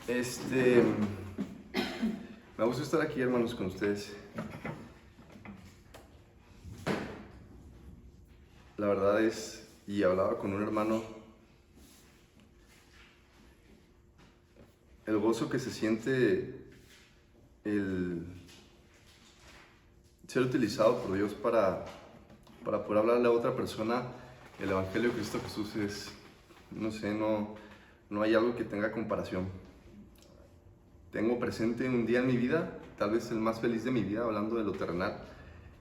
Este, Me gusta estar aquí, hermanos, con ustedes. La verdad es, y hablaba con un hermano, el gozo que se siente el ser utilizado por Dios para poder hablarle a otra persona el Evangelio de Cristo Jesús es, no sé, no hay algo que tenga comparación. Tengo presente un día en mi vida, tal vez el más feliz de mi vida, hablando de lo terrenal,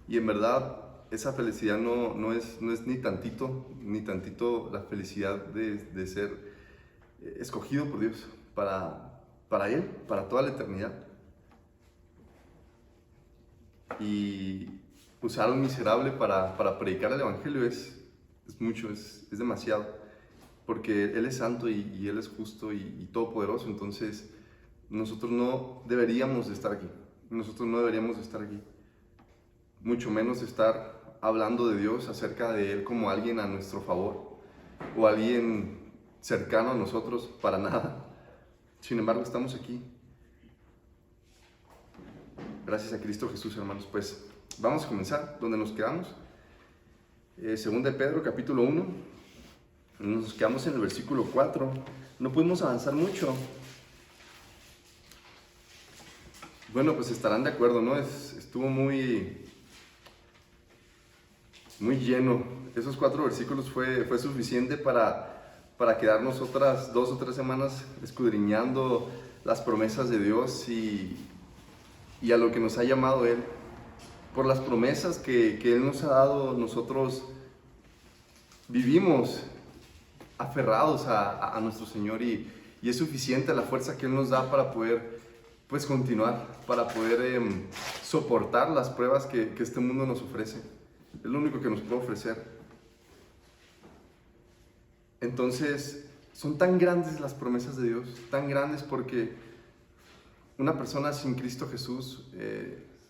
y en verdad esa felicidad no es ni tantito la felicidad de ser escogido por Dios para Él, para toda la eternidad. Y usar a un miserable para predicar el Evangelio es mucho, es demasiado, porque Él es santo y Él es justo y todopoderoso. Entonces nosotros no deberíamos de estar aquí, mucho menos estar hablando de Dios, acerca de Él como alguien a nuestro favor o alguien cercano a nosotros, para nada. Sin embargo, estamos aquí. Gracias a Cristo Jesús, hermanos. Pues vamos a comenzar donde nos quedamos. Segunda de Pedro, capítulo 1. Nos quedamos en el versículo 4. No pudimos avanzar mucho. Bueno, pues estarán de acuerdo, ¿no? Estuvo muy lleno. Esos 4 versículos fue suficiente para quedarnos otras 2 o 3 semanas escudriñando las promesas de Dios y a lo que nos ha llamado Él. Por las promesas que Él nos ha dado, nosotros vivimos aferrados a nuestro Señor y es suficiente la fuerza que Él nos da para poder continuar, para poder soportar las pruebas que este mundo nos ofrece. Es lo único que nos puede ofrecer. Entonces, son tan grandes las promesas de Dios, tan grandes porque una persona sin Cristo Jesús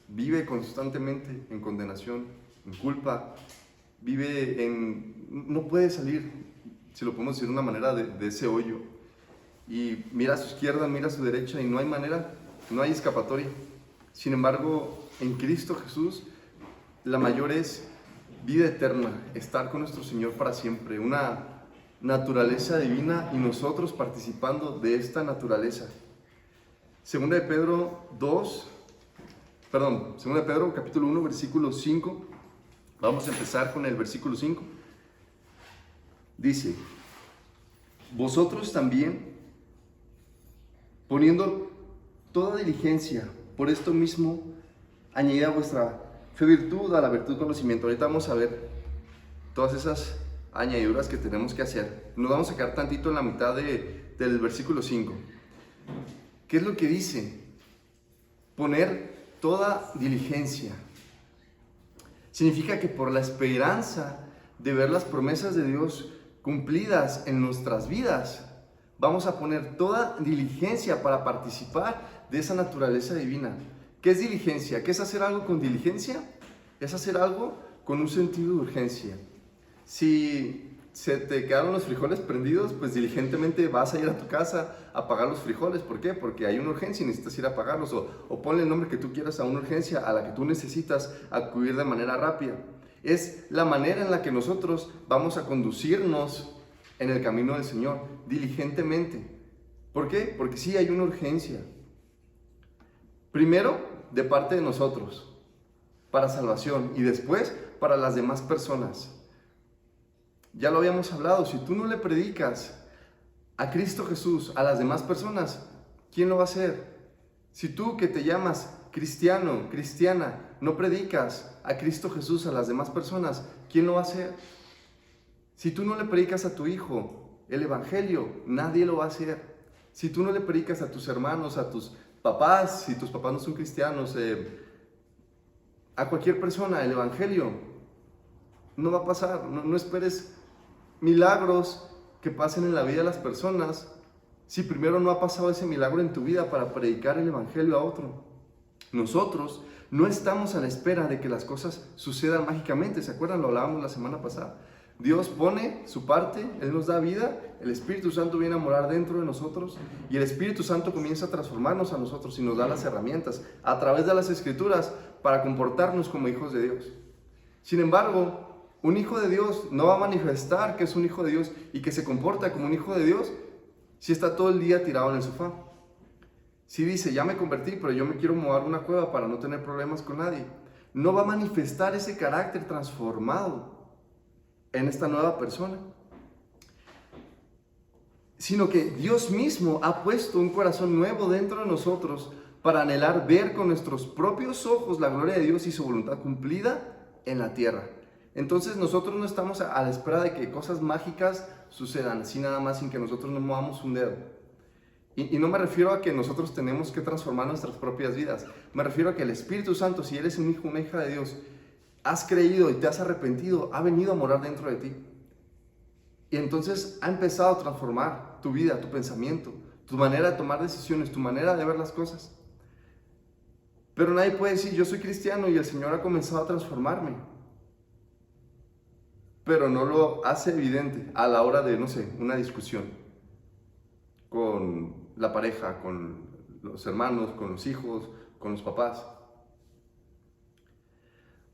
vive constantemente en condenación, en culpa, no puede salir, si lo podemos decir de una manera, de ese hoyo. Y mira a su izquierda, mira a su derecha y no hay manera, no hay escapatoria. Sin embargo, en Cristo Jesús, la mayor es vida eterna, estar con nuestro Señor para siempre, una naturaleza divina y nosotros participando de esta naturaleza. Segunda de Pedro capítulo 1, versículo 5. Vamos a empezar con el versículo 5. Dice: vosotros también, poniendo toda diligencia, por esto mismo, añadid a vuestra fe virtud, a la virtud conocimiento. Ahorita vamos a ver todas esas añadiduras que tenemos que hacer. Nos vamos a quedar tantito en la mitad del versículo 5. ¿Qué es lo que dice? Poner toda diligencia. Significa que por la esperanza de ver las promesas de Dios cumplidas en nuestras vidas, vamos a poner toda diligencia para participar de esa naturaleza divina. ¿Qué es diligencia? ¿Qué es hacer algo con diligencia? Es hacer algo con un sentido de urgencia. Si se te quedaron los frijoles prendidos, pues diligentemente vas a ir a tu casa a apagar los frijoles. ¿Por qué? Porque hay una urgencia y necesitas ir a apagarlos. O ponle el nombre que tú quieras a una urgencia a la que tú necesitas acudir de manera rápida. Es la manera en la que nosotros vamos a conducirnos en el camino del Señor, diligentemente. ¿Por qué? Porque sí hay una urgencia. Primero, de parte de nosotros, para salvación, y después para las demás personas. Ya lo habíamos hablado, si tú no le predicas a Cristo Jesús a las demás personas, ¿quién lo va a hacer? Si tú, que te llamas cristiano, cristiana, no predicas a Cristo Jesús a las demás personas, ¿quién lo va a hacer? Si tú no le predicas a tu hijo el Evangelio, nadie lo va a hacer. Si tú no le predicas a tus hermanos, a tus papás, si tus papás no son cristianos, a cualquier persona el Evangelio, no va a pasar. No esperes milagros que pasen en la vida de las personas si primero no ha pasado ese milagro en tu vida para predicar el Evangelio a otro. Nosotros no estamos a la espera de que las cosas sucedan mágicamente. ¿Se acuerdan? Lo hablábamos la semana pasada. Dios pone su parte, Él nos da vida, El Espíritu Santo viene a morar dentro de nosotros y el Espíritu Santo comienza a transformarnos a nosotros y nos da las herramientas a través de las Escrituras para comportarnos como hijos de Dios. Sin embargo, un hijo de Dios no va a manifestar que es un hijo de Dios y que se comporta como un hijo de Dios si está todo el día tirado en el sofá. Si dice, ya me convertí, pero yo me quiero mudar a una cueva para no tener problemas con nadie, no va a manifestar ese carácter transformado en esta nueva persona. Sino que Dios mismo ha puesto un corazón nuevo dentro de nosotros para anhelar ver con nuestros propios ojos la gloria de Dios y su voluntad cumplida en la tierra. Entonces nosotros no estamos a la espera de que cosas mágicas sucedan, así nada más sin que nosotros no movamos un dedo. Y no me refiero a que nosotros tenemos que transformar nuestras propias vidas. Me refiero a que el Espíritu Santo, si eres un hijo, una hija de Dios, has creído y te has arrepentido, ha venido a morar dentro de ti. Y entonces ha empezado a transformar tu vida, tu pensamiento, tu manera de tomar decisiones, tu manera de ver las cosas. Pero nadie puede decir, yo soy cristiano y el Señor ha comenzado a transformarme. Pero no lo hace evidente a la hora de, no sé, una discusión con la pareja, con los hermanos, con los hijos, con los papás.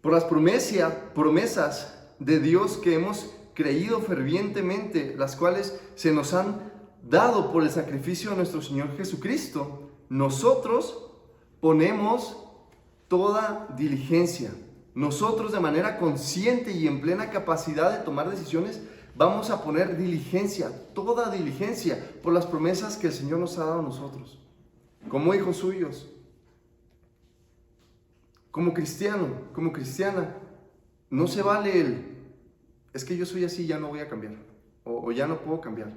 Por las promesas de Dios que hemos creído fervientemente, las cuales se nos han dado por el sacrificio de nuestro Señor Jesucristo, nosotros ponemos toda diligencia. Nosotros de manera consciente y en plena capacidad de tomar decisiones, vamos a poner diligencia, toda diligencia, por las promesas que el Señor nos ha dado a nosotros, como hijos suyos. Como cristiano, como cristiana, no se vale es que yo soy así, ya no voy a cambiar, o ya no puedo cambiar,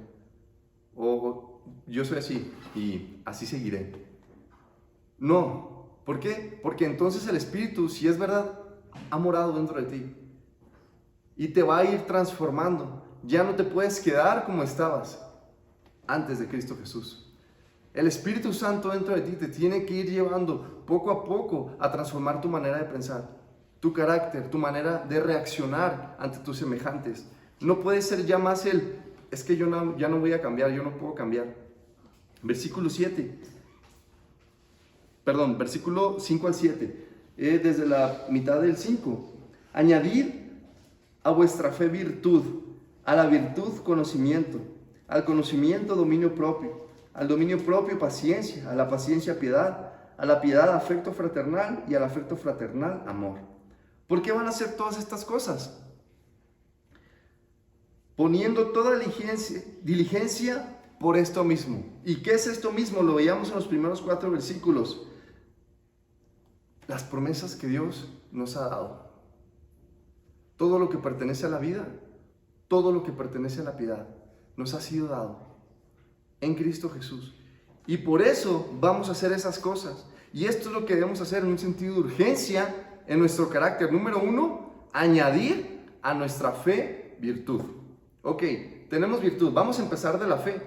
o yo soy así y así seguiré. No, ¿por qué? Porque entonces el Espíritu, si es verdad, ha morado dentro de ti y te va a ir transformando. Ya no te puedes quedar como estabas antes de Cristo Jesús. El Espíritu Santo dentro de ti te tiene que ir llevando poco a poco a transformar tu manera de pensar, tu carácter, tu manera de reaccionar ante tus semejantes. No puede ser ya más es que ya no voy a cambiar, yo no puedo cambiar. Versículo 5 al 7, desde la mitad del 5. Añadid a vuestra fe virtud, a la virtud conocimiento, al conocimiento dominio propio, al dominio propio paciencia, a la paciencia piedad, a la piedad afecto fraternal y al afecto fraternal amor. ¿Por qué van a hacer todas estas cosas? Poniendo toda diligencia por esto mismo. ¿Y qué es esto mismo? Lo veíamos en los primeros 4 versículos. Las promesas que Dios nos ha dado. Todo lo que pertenece a la vida, todo lo que pertenece a la piedad, nos ha sido dado en Cristo Jesús. Y por eso vamos a hacer esas cosas. Y esto es lo que debemos hacer en un sentido de urgencia en nuestro carácter. Número 1, añadir a nuestra fe virtud. Ok, tenemos virtud. Vamos a empezar de la fe.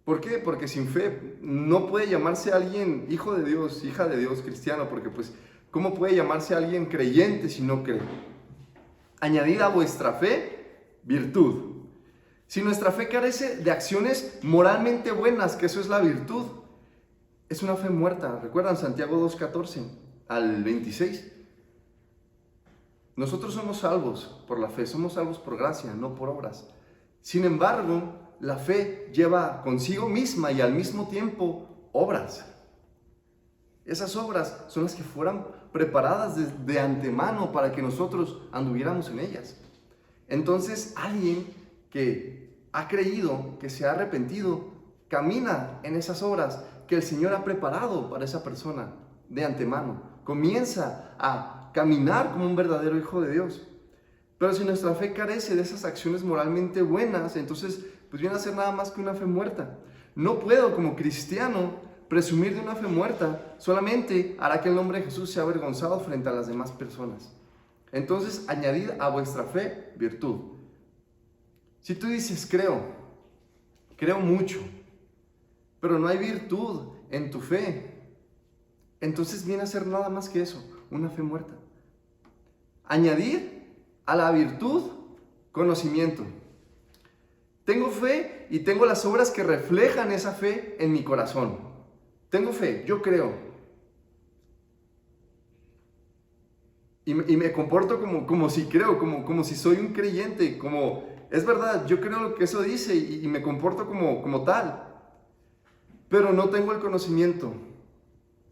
¿Por qué? Porque sin fe no puede llamarse alguien hijo de Dios, hija de Dios, cristiano, porque pues, ¿cómo puede llamarse alguien creyente si no cree? Añadid a vuestra fe virtud. Si nuestra fe carece de acciones moralmente buenas, que eso es la virtud, es una fe muerta. ¿Recuerdan Santiago 2:14 al 26? Nosotros somos salvos por la fe, somos salvos por gracia, no por obras. Sin embargo, la fe lleva consigo misma y al mismo tiempo obras. Esas obras son las que fueran preparadas de antemano para que nosotros anduviéramos en ellas. Entonces, alguien que ha creído, que se ha arrepentido, camina en esas obras que el Señor ha preparado para esa persona de antemano. Comienza a caminar como un verdadero hijo de Dios. Pero si nuestra fe carece de esas acciones moralmente buenas, entonces pues viene a ser nada más que una fe muerta. No puedo como cristiano presumir de una fe muerta, solamente hará que el nombre de Jesús sea avergonzado frente a las demás personas. Entonces, añadid a vuestra fe virtud. Si tú dices, creo mucho, pero no hay virtud en tu fe, entonces viene a ser nada más que eso, una fe muerta. Añadir a la virtud conocimiento. Tengo fe y tengo las obras que reflejan esa fe en mi corazón. Tengo fe, yo creo. Y me comporto como si creo, como si soy un creyente, como es verdad, yo creo lo que eso dice y me comporto como tal. Pero no tengo el conocimiento.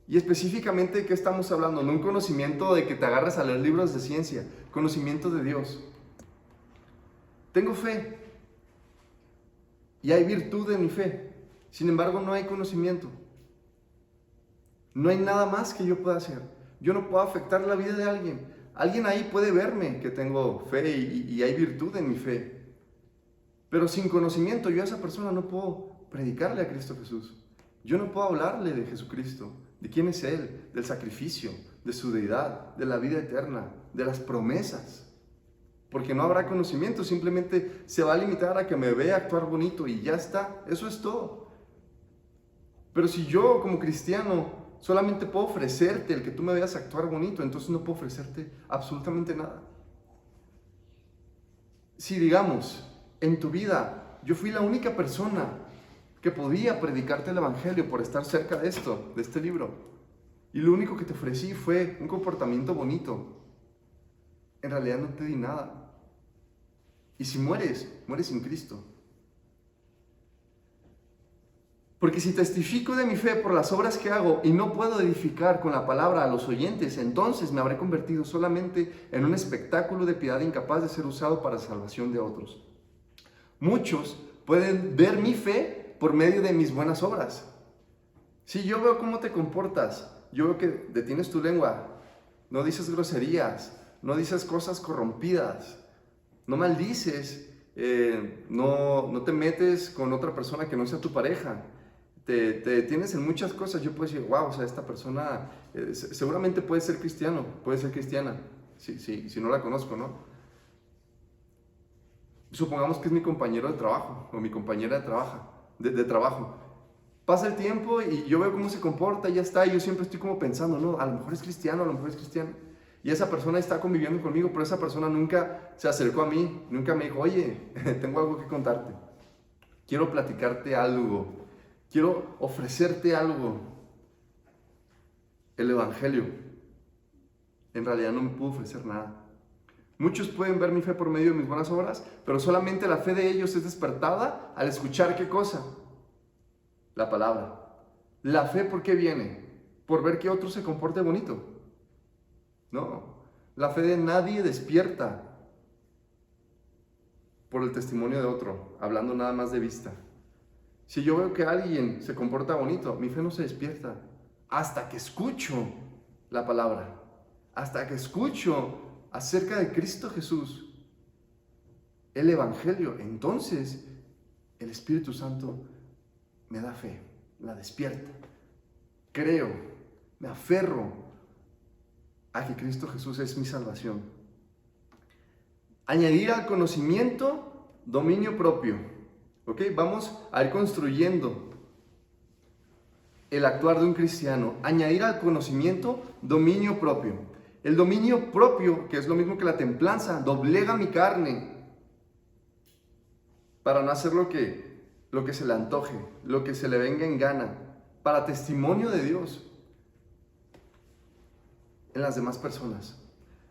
Y específicamente, ¿de qué estamos hablando? No un conocimiento de que te agarres a leer libros de ciencia, conocimiento de Dios. Tengo fe. Y hay virtud en mi fe. Sin embargo, no hay conocimiento. No hay nada más que yo pueda hacer. Yo no puedo afectar la vida de alguien. Alguien ahí puede verme que tengo fe y hay virtud en mi fe. Pero sin conocimiento, yo a esa persona no puedo predicarle a Cristo Jesús. Yo no puedo hablarle de Jesucristo, de quién es Él, del sacrificio, de su deidad, de la vida eterna, de las promesas. Porque no habrá conocimiento, simplemente se va a limitar a que me vea actuar bonito y ya está, eso es todo. Pero si yo como cristiano solamente puedo ofrecerte el que tú me veas actuar bonito, entonces no puedo ofrecerte absolutamente nada. Si digamos, en tu vida yo fui la única persona que podía predicarte el evangelio por estar cerca de esto, de este libro, y lo único que te ofrecí fue un comportamiento bonito, en realidad no te di nada. Y si mueres, mueres sin Cristo. Porque si testifico de mi fe por las obras que hago y no puedo edificar con la palabra a los oyentes, entonces me habré convertido solamente en un espectáculo de piedad incapaz de ser usado para salvación de otros. Muchos pueden ver mi fe por medio de mis buenas obras. Si yo veo cómo te comportas, yo veo que detienes tu lengua, no dices groserías, no dices cosas corrompidas, no maldices, no te metes con otra persona que no sea tu pareja, te detienes en muchas cosas, yo puedo decir, wow, o sea, esta persona seguramente puede ser cristiano, puede ser cristiana, si no la conozco, ¿no? Supongamos que es mi compañero de trabajo o mi compañera de trabajo. Pasa el tiempo y yo veo cómo se comporta y ya está, y yo siempre estoy como pensando, no, a lo mejor es cristiano, a lo mejor es cristiano. Y esa persona está conviviendo conmigo, pero esa persona nunca se acercó a mí, nunca me dijo, oye, tengo algo que contarte, quiero platicarte algo, quiero ofrecerte algo. El evangelio, en realidad no me pudo ofrecer nada. Muchos pueden ver mi fe por medio de mis buenas obras, pero solamente la fe de ellos es despertada al escuchar ¿qué cosa? La palabra. ¿La fe por qué viene? ¿Por ver que otro se comporte bonito? No, la fe de nadie despierta por el testimonio de otro, hablando nada más de vista. Si yo veo que alguien se comporta bonito, mi fe no se despierta hasta que escucho la palabra, hasta que escucho acerca de Cristo Jesús, el evangelio. Entonces el Espíritu Santo me da fe, la despierta, creo, me aferro a que Cristo Jesús es mi salvación. Añadir al conocimiento dominio propio. ¿Ok? Vamos a ir construyendo el actuar de un cristiano. Añadir al conocimiento dominio propio. El dominio propio, que es lo mismo que la templanza, doblega mi carne para no hacer lo que se le antoje, lo que se le venga en gana, para testimonio de Dios en las demás personas.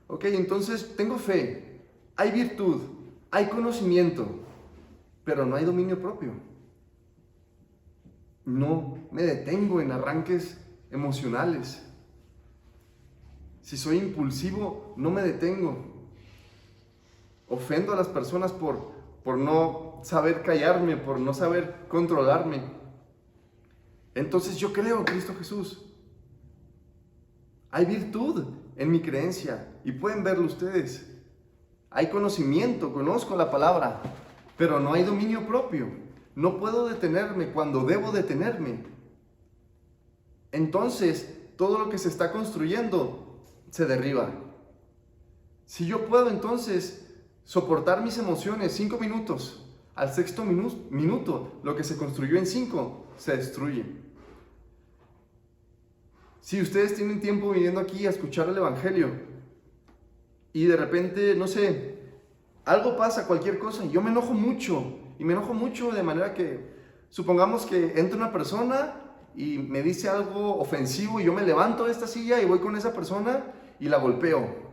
Ok, entonces tengo fe, hay virtud, hay conocimiento, pero no hay dominio propio. No me detengo en arranques emocionales. Si soy impulsivo, no me detengo. Ofendo a las personas por no saber callarme, por no saber controlarme. Entonces yo creo en Cristo Jesús. Hay virtud en mi creencia y pueden verlo ustedes. Hay conocimiento, conozco la palabra, pero no hay dominio propio. No puedo detenerme cuando debo detenerme. Entonces, todo lo que se está construyendo se derriba. Si yo puedo entonces soportar mis emociones 5 minutos, al sexto minuto, lo que se construyó en 5 se destruye. Si ustedes tienen tiempo viniendo aquí a escuchar el evangelio y de repente, no sé, algo pasa, cualquier cosa, y yo me enojo mucho Y me enojo mucho de manera que, supongamos que entra una persona y me dice algo ofensivo y yo me levanto de esta silla y voy con esa persona y la golpeo.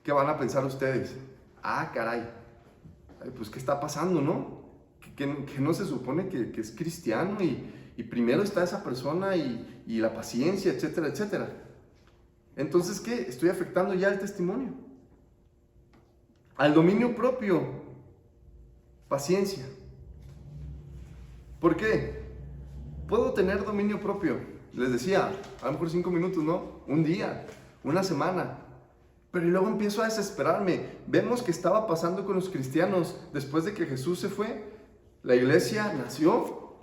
¿Qué van a pensar ustedes? Ah, caray, pues ¿qué está pasando, no? Que no se supone que es cristiano y primero está esa persona y la paciencia, etcétera, etcétera. Entonces, ¿qué? Estoy afectando ya el testimonio. Al dominio propio, paciencia. ¿Por qué? Puedo tener dominio propio, les decía, a lo mejor 5 minutos, ¿no? Un día, una semana. Pero luego empiezo a desesperarme. Vemos que estaba pasando con los cristianos. Después de que Jesús se fue, la iglesia nació,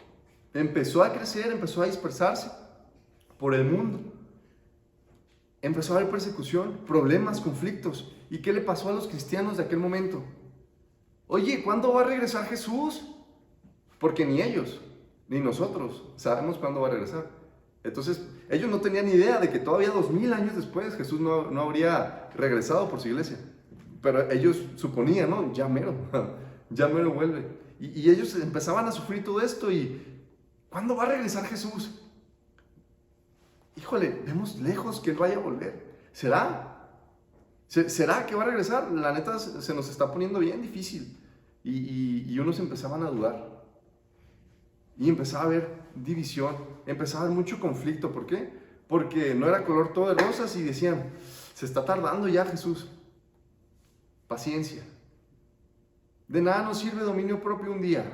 empezó a crecer, empezó a dispersarse por el mundo. Empezó a haber persecución, problemas, conflictos. ¿Y qué le pasó a los cristianos de aquel momento? Oye, ¿cuándo va a regresar Jesús? Porque ni ellos, ni nosotros sabemos cuándo va a regresar. Entonces, ellos no tenían ni idea de que todavía 2000 años después Jesús no habría regresado por su iglesia. Pero ellos suponían, ¿no? Ya mero vuelve. Y ellos empezaban a sufrir todo esto y ¿cuándo va a regresar Jesús? Híjole, vemos lejos que Él vaya a volver. ¿Será? ¿Será que va a regresar? La neta se nos está poniendo bien difícil. Y unos empezaban a dudar. Y empezaba a haber división, empezaba a haber mucho conflicto. ¿Por qué? Porque no era color todo de rosas y decían, se está tardando ya Jesús. Paciencia. De nada nos sirve dominio propio un día,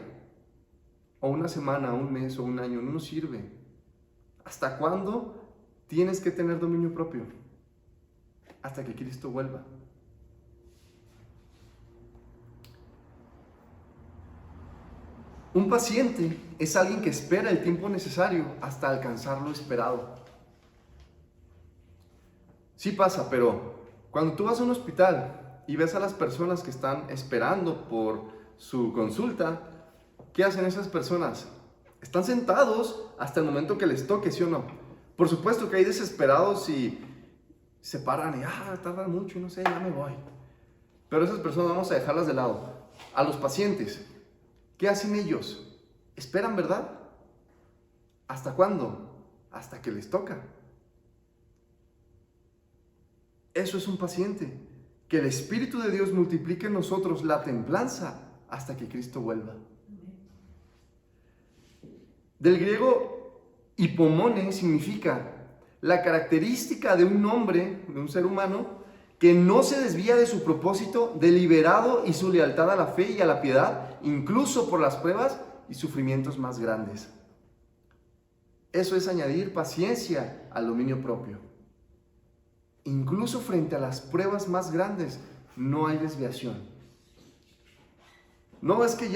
o una semana, un mes, o un año, no nos sirve. ¿Hasta cuándo tienes que tener dominio propio? Hasta que Cristo vuelva. Un paciente es alguien que espera el tiempo necesario hasta alcanzar lo esperado. Sí pasa, pero cuando tú vas a un hospital y ves a las personas que están esperando por su consulta, ¿qué hacen esas personas? Están sentados hasta el momento que les toque, ¿sí o no? Por supuesto que hay desesperados y se paran y tardan mucho y no sé, ya me voy. Pero esas personas vamos a dejarlas de lado. A los pacientes, ¿qué hacen ellos? Esperan, ¿verdad? ¿Hasta cuándo? Hasta que les toca. Eso es un paciente. Que el Espíritu de Dios multiplique en nosotros la templanza hasta que Cristo vuelva. Del griego hipomone significa la característica de un hombre, de un ser humano, que no se desvía de su propósito deliberado y su lealtad a la fe y a la piedad, incluso por las pruebas y sufrimientos más grandes. Eso es añadir paciencia al dominio propio. Incluso frente a las pruebas más grandes, no hay desviación. No, es que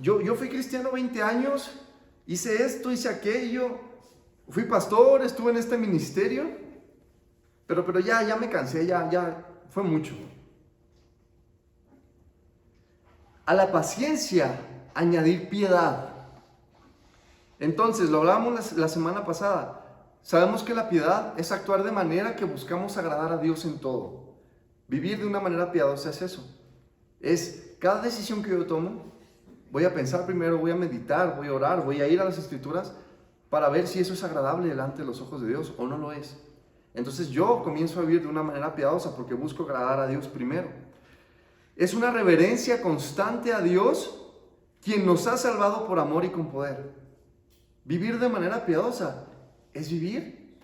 yo fui cristiano 20 años, hice esto, hice aquello, fui pastor, estuve en este ministerio, pero ya me cansé, ya fue mucho. A la paciencia, añadir piedad. Entonces, lo hablábamos la semana pasada. Sabemos que la piedad es actuar de manera que buscamos agradar a Dios en todo. Vivir de una manera piadosa es eso. Es cada decisión que yo tomo, voy a pensar primero, voy a meditar, voy a orar, voy a ir a las Escrituras para ver si eso es agradable delante de los ojos de Dios o no lo es. Entonces yo comienzo a vivir de una manera piadosa porque busco agradar a Dios primero. Es una reverencia constante a Dios, quien nos ha salvado por amor y con poder. Vivir de manera piadosa es vivir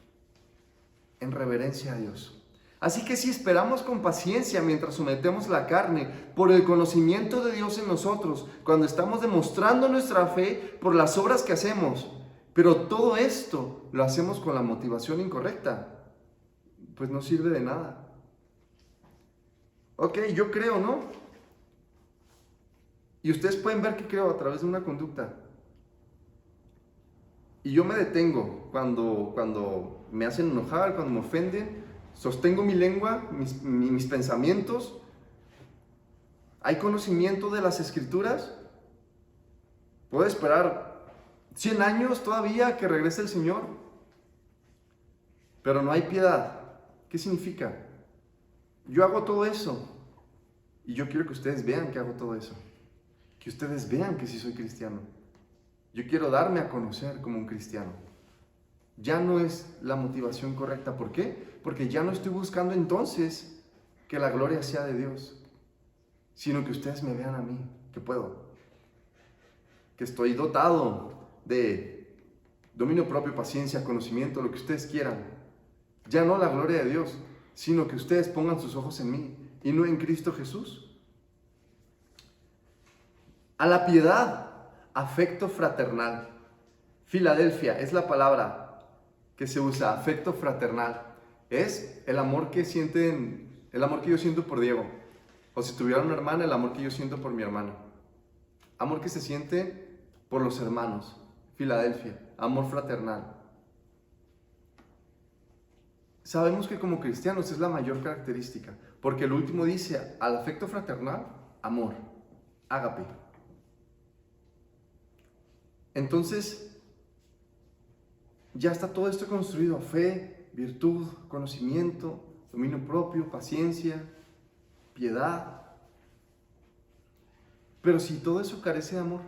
en reverencia a Dios. Así que si esperamos con paciencia mientras sometemos la carne por el conocimiento de Dios en nosotros, cuando estamos demostrando nuestra fe por las obras que hacemos, pero todo esto lo hacemos con la motivación incorrecta, pues no sirve de nada. Ok, yo creo, ¿no? Y ustedes pueden ver que creo a través de una conducta. Y yo me detengo cuando me hacen enojar, cuando me ofenden, sostengo mi lengua, mis pensamientos. ¿Hay conocimiento de las Escrituras? ¿Puedo esperar 100 años todavía que regrese el Señor? Pero no hay piedad. ¿Qué significa? Yo hago todo eso y yo quiero que ustedes vean que hago todo eso. que ustedes vean que sí soy cristiano. Yo quiero darme a conocer como un cristiano. Ya no es la motivación correcta. ¿Por qué? Porque ya no estoy buscando entonces que la gloria sea de Dios, sino que ustedes me vean a mí, que puedo, que estoy dotado de dominio propio, paciencia, conocimiento, lo que ustedes quieran. Ya no la gloria de Dios, sino que ustedes pongan sus ojos en mí y no en Cristo Jesús. A la piedad, afecto fraternal. Filadelfia es la palabra que se usa, afecto fraternal. Es el amor que yo siento por Diego. O si tuviera una hermana, el amor que yo siento por mi hermano. Amor que se siente por los hermanos. Filadelfia, amor fraternal. Sabemos que como cristianos es la mayor característica, porque el último dice, al afecto fraternal, amor, ágape. Entonces, ya está todo esto construido: fe, virtud, conocimiento, dominio propio, paciencia, piedad. Pero si todo eso carece de amor,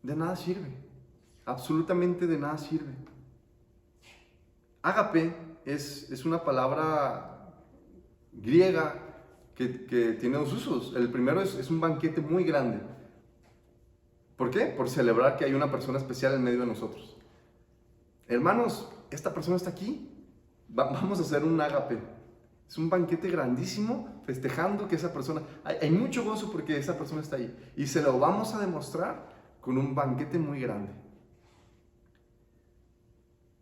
de nada sirve, absolutamente de nada sirve. Ágape es una palabra griega que tiene dos usos. El primero es un banquete muy grande. ¿Por qué? Por celebrar que hay una persona especial en medio de nosotros. Hermanos, esta persona está aquí. Vamos a hacer un ágape. Es un banquete grandísimo, festejando que esa persona... Hay mucho gozo porque esa persona está ahí. Y se lo vamos a demostrar con un banquete muy grande.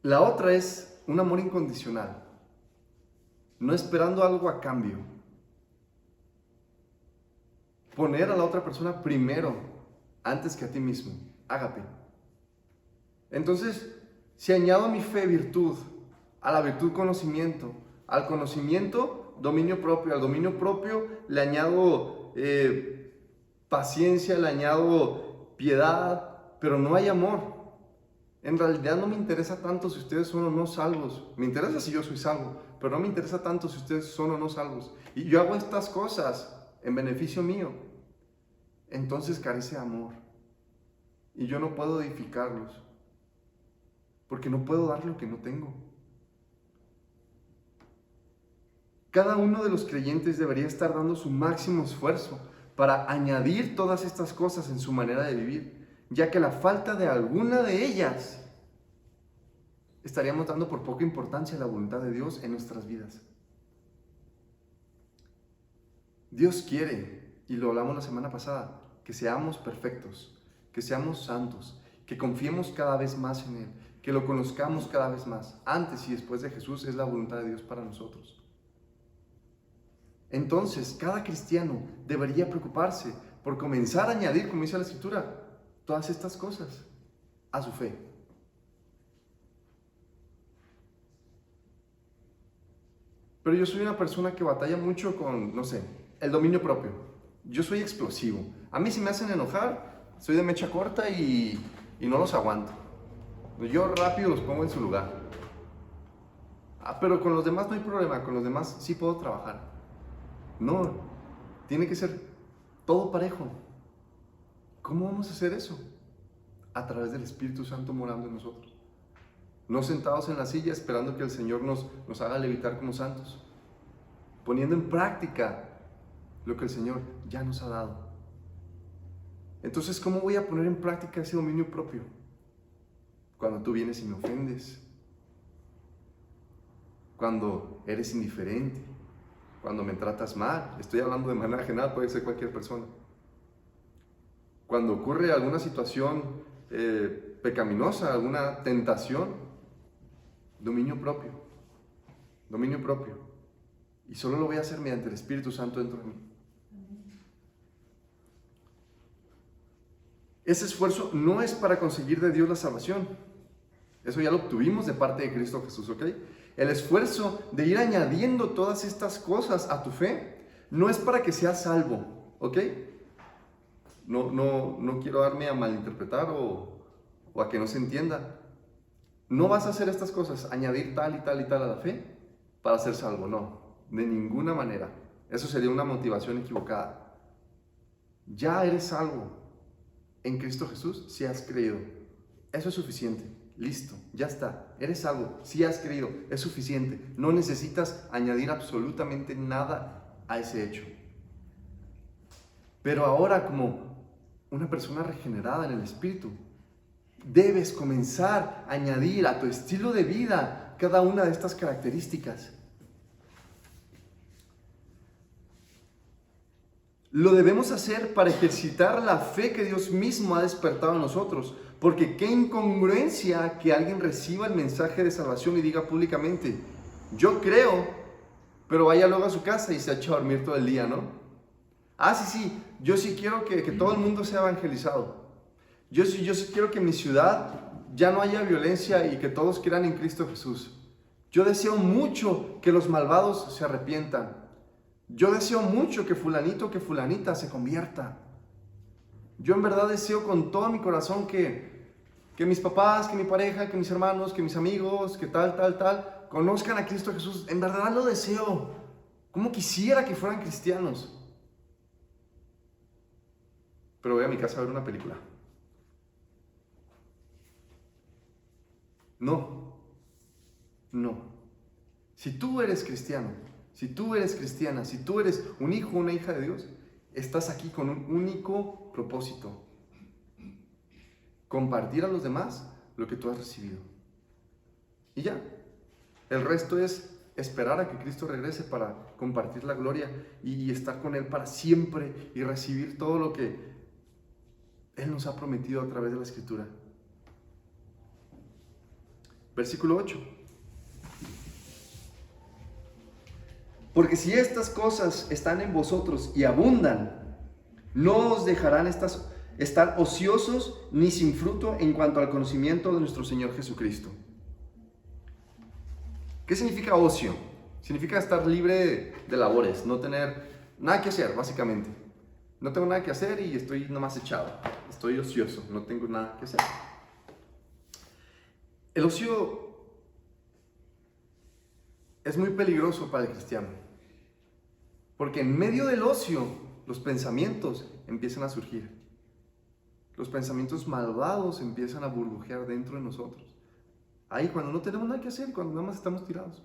La otra es un amor incondicional. No esperando algo a cambio. Poner a la otra persona primero, antes que a ti mismo. Ágape. Entonces, si añado a mi fe virtud, a la virtud conocimiento, al conocimiento dominio propio, al dominio propio le añado paciencia, le añado piedad, pero no hay amor. En realidad no me interesa tanto si ustedes son o no salvos. Me interesa si yo soy salvo, pero no me interesa tanto si ustedes son o no salvos. Y yo hago estas cosas en beneficio mío. Entonces carece de amor. Y yo no puedo edificarlos, porque no puedo dar lo que no tengo. Cada uno de los creyentes debería estar dando su máximo esfuerzo para añadir todas estas cosas en su manera de vivir, ya que la falta de alguna de ellas estaríamos dando por poca importancia a la voluntad de Dios en nuestras vidas. Dios quiere, y lo hablamos la semana pasada, que seamos perfectos, que seamos santos, que confiemos cada vez más en Él, que lo conozcamos cada vez más. Antes y después de Jesús es la voluntad de Dios para nosotros. Entonces, cada cristiano debería preocuparse por comenzar a añadir, como dice la Escritura, todas estas cosas a su fe. Pero yo soy una persona que batalla mucho con, no sé, el dominio propio. Yo soy explosivo. A mí si me hacen enojar, soy de mecha corta y no los aguanto. Yo rápido los pongo en su lugar. Pero con los demás no hay problema, con los demás sí puedo trabajar. No, tiene que ser todo parejo. ¿Cómo vamos a hacer eso? A través del Espíritu Santo morando en nosotros. No sentados en la silla esperando que el Señor nos haga levitar como santos. Poniendo en práctica lo que el Señor ya nos ha dado. Entonces, ¿cómo voy a poner en práctica ese dominio propio? Cuando tú vienes y me ofendes. Cuando eres indiferente. Cuando me tratas mal. Estoy hablando de manera general, puede ser cualquier persona. Cuando ocurre alguna situación pecaminosa, alguna tentación, dominio propio. Dominio propio. Y solo lo voy a hacer mediante el Espíritu Santo dentro de mí. Ese esfuerzo no es para conseguir de Dios la salvación. Eso ya lo obtuvimos de parte de Cristo Jesús, ¿ok? El esfuerzo de ir añadiendo todas estas cosas a tu fe no es para que seas salvo, ¿ok? No quiero darme a malinterpretar o a que no se entienda. No vas a hacer estas cosas, añadir tal y tal y tal a la fe para ser salvo, no, de ninguna manera. Eso sería una motivación equivocada. Ya eres salvo en Cristo Jesús si has creído. Eso es suficiente. Listo, ya está. Eres salvo si has creído. Es suficiente. No necesitas añadir absolutamente nada a ese hecho. Pero ahora, como una persona regenerada en el Espíritu, debes comenzar a añadir a tu estilo de vida cada una de estas características. Lo debemos hacer para ejercitar la fe que Dios mismo ha despertado en nosotros. Porque qué incongruencia que alguien reciba el mensaje de salvación y diga públicamente: yo creo, pero vaya luego a su casa y se echa a dormir todo el día, ¿no? Ah, sí, yo sí quiero que todo el mundo sea evangelizado. Yo sí quiero que en mi ciudad ya no haya violencia y que todos crean en Cristo Jesús. Yo deseo mucho que los malvados se arrepientan. Yo deseo mucho que fulanito, que fulanita se convierta. Yo en verdad deseo con todo mi corazón que mis papás, que mi pareja, que mis hermanos, que mis amigos, que tal, conozcan a Cristo Jesús. En verdad lo deseo. ¿Cómo quisiera que fueran cristianos? Pero voy a mi casa a ver una película. No. Si tú eres cristiano, si tú eres cristiana, si tú eres un hijo o una hija de Dios, estás aquí con un único propósito: compartir a los demás lo que tú has recibido. Y ya. El resto es esperar a que Cristo regrese para compartir la gloria y estar con Él para siempre y recibir todo lo que Él nos ha prometido a través de la Escritura. Versículo 8. Porque si estas cosas están en vosotros y abundan, no os dejarán estar ociosos ni sin fruto en cuanto al conocimiento de nuestro Señor Jesucristo. ¿Qué significa ocio? Significa estar libre de labores, no tener nada que hacer, básicamente. No tengo nada que hacer y estoy nomás echado. Estoy ocioso, no tengo nada que hacer. El ocio es muy peligroso para el cristiano, porque en medio del ocio los pensamientos empiezan a surgir. Los pensamientos malvados empiezan a burbujear dentro de nosotros. Ahí cuando no tenemos nada que hacer, cuando nada más estamos tirados.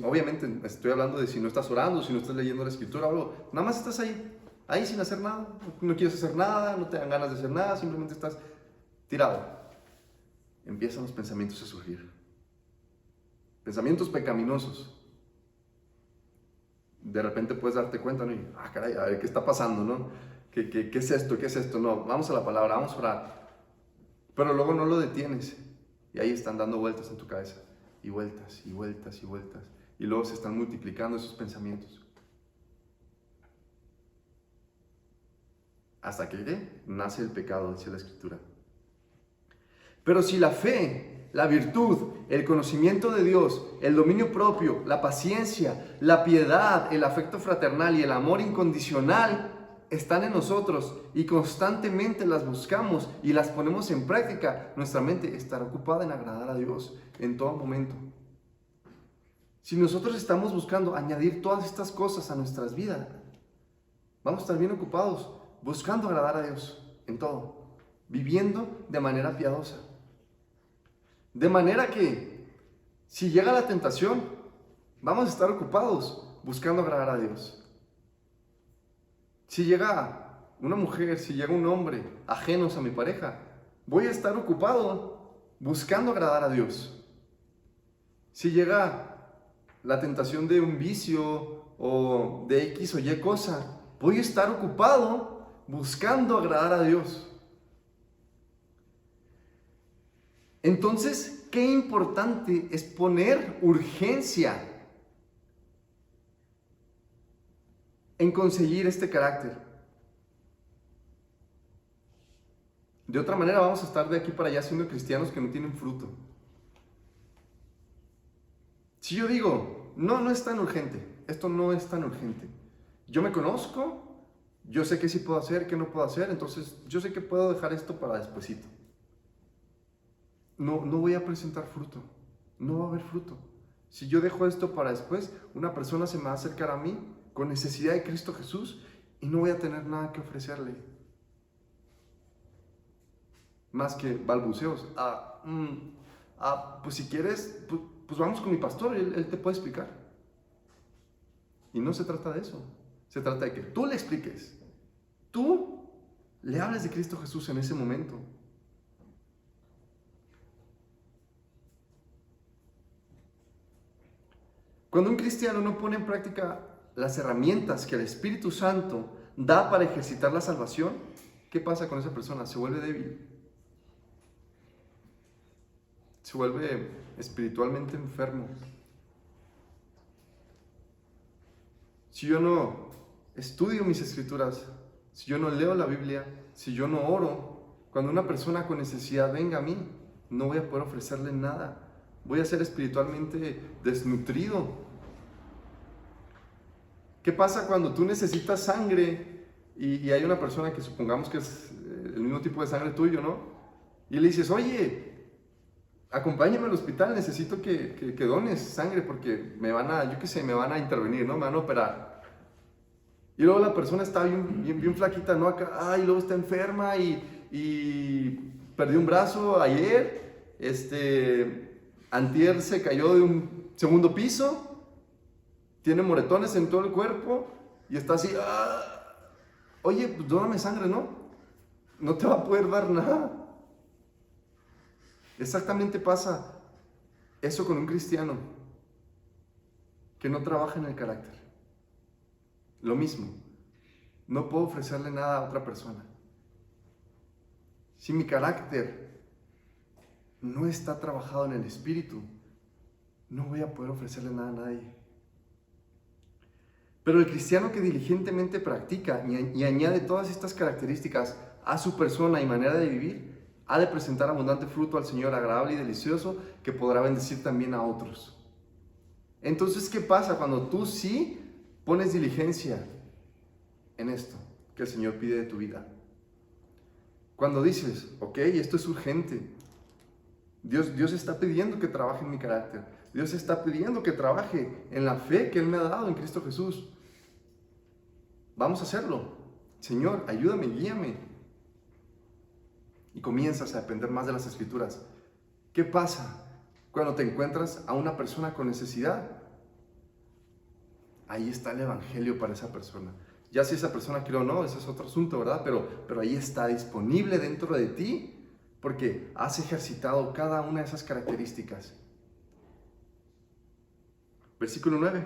Obviamente estoy hablando de si no estás orando, si no estás leyendo la Escritura o algo. Nada más estás ahí sin hacer nada. No quieres hacer nada, no te dan ganas de hacer nada, simplemente estás tirado. Empiezan los pensamientos a surgir. Pensamientos pecaminosos. De repente puedes darte cuenta, ¿no? Y, caray, a ver, ¿qué está pasando, no? ¿Qué es esto? ¿Qué es esto? No, vamos a la palabra, vamos a orar. Pero luego no lo detienes. Y ahí están dando vueltas en tu cabeza. Y vueltas, y vueltas, y vueltas. Y luego se están multiplicando esos pensamientos. Hasta que nace el pecado, dice la Escritura. Pero si la fe, la virtud, el conocimiento de Dios, el dominio propio, la paciencia, la piedad, el afecto fraternal y el amor incondicional están en nosotros y constantemente las buscamos y las ponemos en práctica, nuestra mente estará ocupada en agradar a Dios en todo momento. Si nosotros estamos buscando añadir todas estas cosas a nuestras vidas, vamos a estar bien ocupados buscando agradar a Dios en todo, viviendo de manera piadosa. De manera que, si llega la tentación, vamos a estar ocupados buscando agradar a Dios. Si llega una mujer, si llega un hombre ajenos a mi pareja, voy a estar ocupado buscando agradar a Dios. Si llega la tentación de un vicio o de X o Y cosa, voy a estar ocupado buscando agradar a Dios. Entonces, qué importante es poner urgencia en conseguir este carácter. De otra manera vamos a estar de aquí para allá siendo cristianos que no tienen fruto. Si yo digo, no es tan urgente, esto no es tan urgente. Yo me conozco, yo sé qué sí puedo hacer, qué no puedo hacer, entonces yo sé que puedo dejar esto para despuesito. No voy a presentar fruto, no va a haber fruto. Si yo dejo esto para después, una persona se me va a acercar a mí con necesidad de Cristo Jesús y no voy a tener nada que ofrecerle. Más que balbuceos. Pues si quieres, pues vamos con mi pastor, él te puede explicar. Y no se trata de eso. Se trata de que tú le expliques. Tú le hables de Cristo Jesús en ese momento. Cuando un cristiano no pone en práctica las herramientas que el Espíritu Santo da para ejercitar la salvación, ¿qué pasa con esa persona? Se vuelve débil. Se vuelve espiritualmente enfermo. Si yo no estudio mis escrituras, si yo no leo la Biblia, si yo no oro, cuando una persona con necesidad venga a mí, no voy a poder ofrecerle nada. Voy a ser espiritualmente desnutrido. ¿Qué pasa cuando tú necesitas sangre y hay una persona que supongamos que es el mismo tipo de sangre tuyo, ¿no? Y le dices, oye, acompáñame al hospital, necesito que dones sangre porque me van a intervenir, ¿no? Me van a operar. Y luego la persona está bien flaquita, ¿no? Acá, y luego está enferma y perdió un brazo ayer, antier se cayó de un segundo piso, tiene moretones en todo el cuerpo y está así, oye, pues dóname sangre, ¿no? No te va a poder dar nada. Exactamente pasa eso con un cristiano que no trabaja en el carácter. Lo mismo, no puedo ofrecerle nada a otra persona. Si mi carácter no está trabajado en el Espíritu, no voy a poder ofrecerle nada a nadie. Pero el cristiano que diligentemente practica y añade todas estas características a su persona y manera de vivir, ha de presentar abundante fruto al Señor, agradable y delicioso, que podrá bendecir también a otros. Entonces, ¿qué pasa cuando tú sí pones diligencia en esto que el Señor pide de tu vida? Cuando dices, ok, esto es urgente. Dios está pidiendo que trabaje en mi carácter. Dios está pidiendo que trabaje en la fe que Él me ha dado en Cristo Jesús. Vamos a hacerlo. Señor, ayúdame, guíame. Y comienzas a depender más de las Escrituras. ¿Qué pasa cuando te encuentras a una persona con necesidad? Ahí está el Evangelio para esa persona. Ya si esa persona quiere o no, ese es otro asunto, ¿verdad? Pero ahí está disponible dentro de ti porque has ejercitado cada una de esas características. Versículo 9.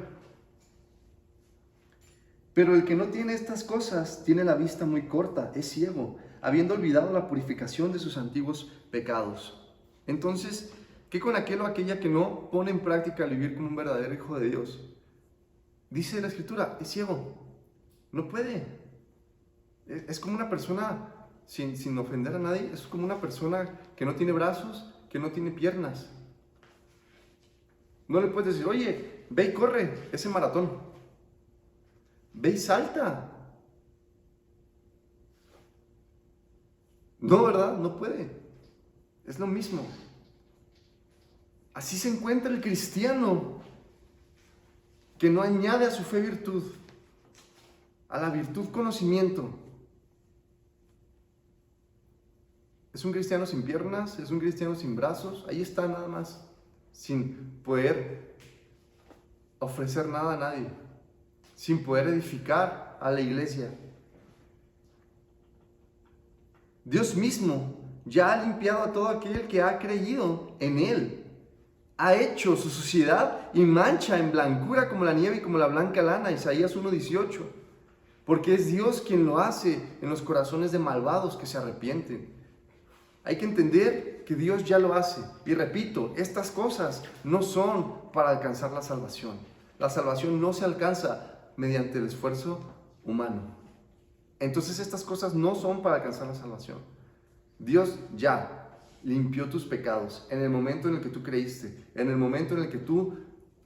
Pero el que no tiene estas cosas tiene la vista muy corta, es ciego, habiendo olvidado la purificación de sus antiguos pecados. Entonces, ¿qué con aquel o aquella que no pone en práctica el vivir como un verdadero hijo de Dios? Dice la Escritura, es ciego, no puede. Es como una persona, sin ofender a nadie, es como una persona que no tiene brazos, que no tiene piernas. No le puedes decir, oye, ve y corre ese maratón. Ve y salta. No, ¿verdad? No puede. Es lo mismo. Así se encuentra el cristiano que no añade a su fe virtud, a la virtud conocimiento. Es un cristiano sin piernas, es un cristiano sin brazos, ahí está nada más, sin poder ofrecer nada a nadie, sin poder edificar a la iglesia. Dios mismo ya ha limpiado a todo aquel que ha creído en Él. Ha hecho su suciedad y mancha en blancura como la nieve y como la blanca lana, Isaías 1:18. Porque es Dios quien lo hace en los corazones de malvados que se arrepienten. Hay que entender que Dios ya lo hace. Y repito, estas cosas no son para alcanzar la salvación. La salvación no se alcanza mediante el esfuerzo humano. Entonces estas cosas no son para alcanzar la salvación. Dios ya limpió tus pecados en el momento en el que tú creíste, en el momento en el que tú,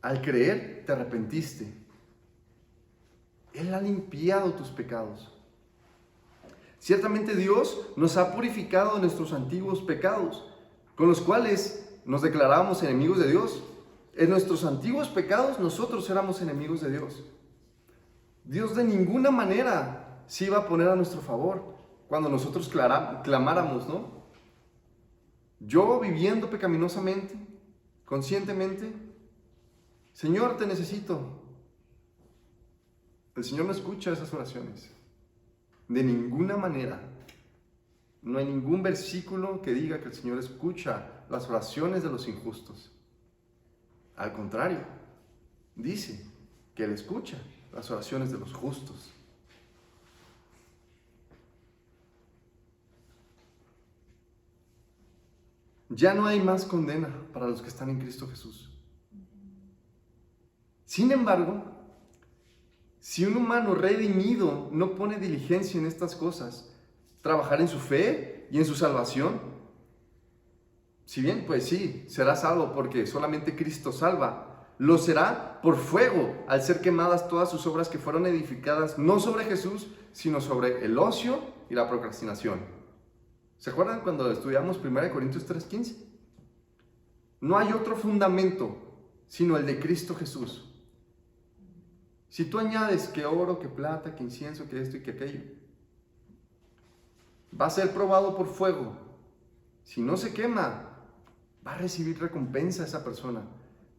al creer, te arrepentiste. Él ha limpiado tus pecados. Ciertamente Dios nos ha purificado de nuestros antiguos pecados, con los cuales nos declarábamos enemigos de Dios. En nuestros antiguos pecados nosotros éramos enemigos de Dios. Dios de ninguna manera se iba a poner a nuestro favor cuando nosotros clamáramos, ¿no? Yo viviendo pecaminosamente, conscientemente, Señor, te necesito. El Señor no escucha esas oraciones. De ninguna manera. No hay ningún versículo que diga que el Señor escucha las oraciones de los injustos. Al contrario, dice que Él escucha las oraciones de los justos. Ya no hay más condena para los que están en Cristo Jesús. Sin embargo, si un humano redimido no pone diligencia en estas cosas, trabajar en su fe y en su salvación, si bien, pues sí, será salvo porque solamente Cristo salva, lo será por fuego al ser quemadas todas sus obras que fueron edificadas no sobre Jesús, sino sobre el ocio y la procrastinación. ¿Se acuerdan cuando estudiamos 1 Corintios 3:15? No hay otro fundamento sino el de Cristo Jesús. Si tú añades que oro, que plata, que incienso, que esto y que aquello, va a ser probado por fuego. Si no se quema, va a recibir recompensa esa persona.